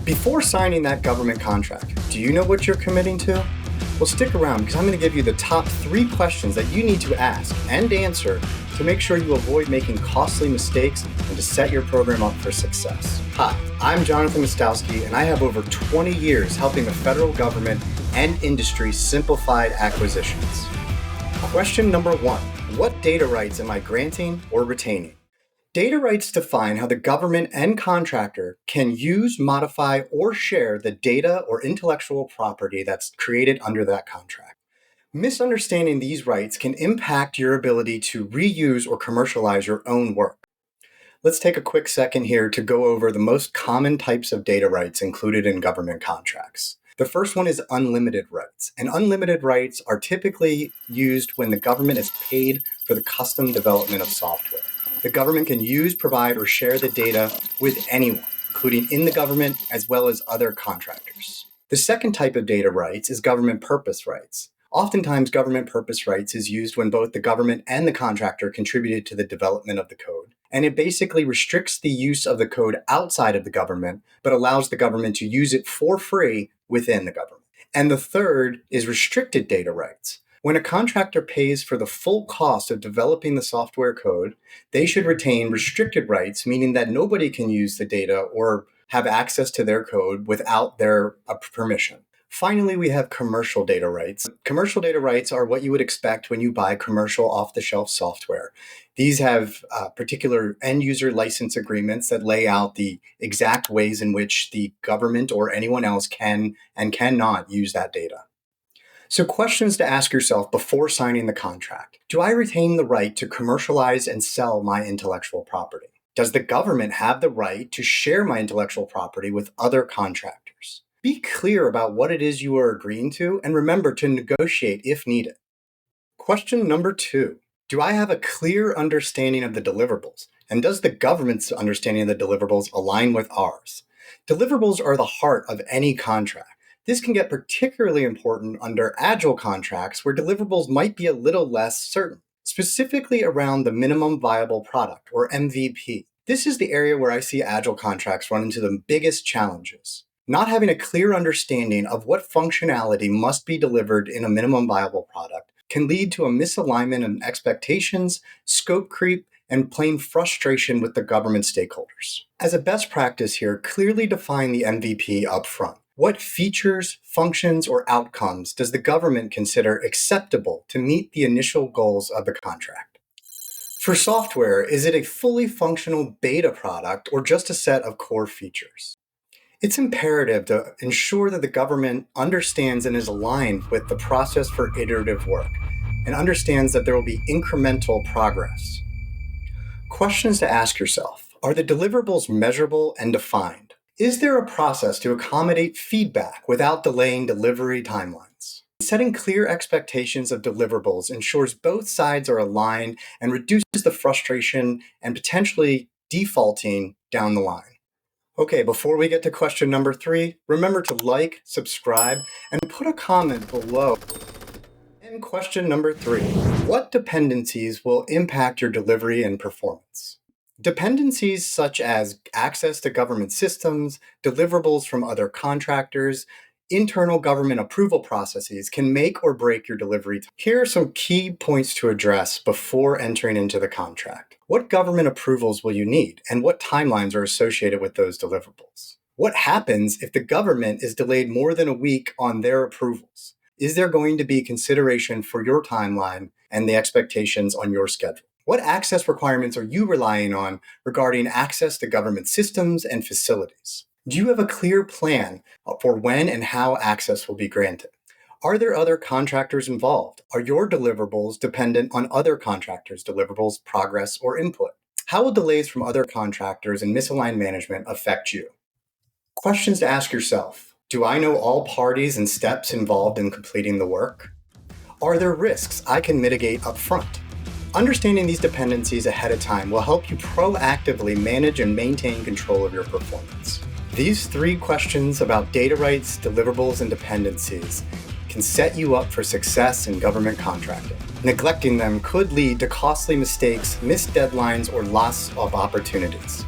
Before signing that government contract, do you know what you're committing to? Well, stick around because I'm going to give you the top 3 questions that you need to ask and answer to make sure you avoid making costly mistakes and to set your program up for success. Hi, I'm Jonathan Mostowski, and I have over 20 years helping the federal government and industry simplify acquisitions. Question number 1, what data rights am I granting or retaining? Data rights define how the government and contractor can use, modify, or share the data or intellectual property that's created under that contract. Misunderstanding these rights can impact your ability to reuse or commercialize your own work. Let's take a quick second here to go over the most common types of data rights included in government contracts. The first one is unlimited rights, and unlimited rights are typically used when the government is paid for the custom development of software. The government can use, provide, or share the data with anyone, including in the government as well as other contractors. The second type of data rights is government purpose rights. Oftentimes, government purpose rights is used when both the government and the contractor contributed to the development of the code. And it basically restricts the use of the code outside of the government, but allows the government to use it for free within the government. And the third is restricted data rights. When a contractor pays for the full cost of developing the software code, they should retain restricted rights, meaning that nobody can use the data or have access to their code without their permission. Finally, we have commercial data rights. Commercial data rights are what you would expect when you buy commercial off-the-shelf software. These have particular end-user license agreements that lay out the exact ways in which the government or anyone else can and cannot use that data. So questions to ask yourself before signing the contract. Do I retain the right to commercialize and sell my intellectual property? Does the government have the right to share my intellectual property with other contractors? Be clear about what it is you are agreeing to and remember to negotiate if needed. Question number 2. Do I have a clear understanding of the deliverables? And does the government's understanding of the deliverables align with ours? Deliverables are the heart of any contract. This can get particularly important under agile contracts where deliverables might be a little less certain, specifically around the minimum viable product or MVP. This is the area where I see agile contracts run into the biggest challenges. Not having a clear understanding of what functionality must be delivered in a minimum viable product can lead to a misalignment in expectations, scope creep, and plain frustration with the government stakeholders. As a best practice here, clearly define the MVP up front. What features, functions, or outcomes does the government consider acceptable to meet the initial goals of the contract? For software, is it a fully functional beta product or just a set of core features? It's imperative to ensure that the government understands and is aligned with the process for iterative work and understands that there will be incremental progress. Questions to ask yourself. Are the deliverables measurable and defined? Is there a process to accommodate feedback without delaying delivery timelines? Setting clear expectations of deliverables ensures both sides are aligned and reduces the frustration and potentially defaulting down the line. Okay, before we get to question number 3, remember to like, subscribe, and put a comment below. And question number 3, what dependencies will impact your delivery and performance? Dependencies such as access to government systems, deliverables from other contractors, internal government approval processes can make or break your delivery. Here are some key points to address before entering into the contract. What government approvals will you need, and what timelines are associated with those deliverables? What happens if the government is delayed more than a week on their approvals? Is there going to be consideration for your timeline and the expectations on your schedule? What access requirements are you relying on regarding access to government systems and facilities? Do you have a clear plan for when and how access will be granted? Are there other contractors involved? Are your deliverables dependent on other contractors' deliverables, progress, or input? How will delays from other contractors and misaligned management affect you? Questions to ask yourself. Do I know all parties and steps involved in completing the work? Are there risks I can mitigate upfront? Understanding these dependencies ahead of time will help you proactively manage and maintain control of your performance. These 3 questions about data rights, deliverables, and dependencies can set you up for success in government contracting. Neglecting them could lead to costly mistakes, missed deadlines, or loss of opportunities.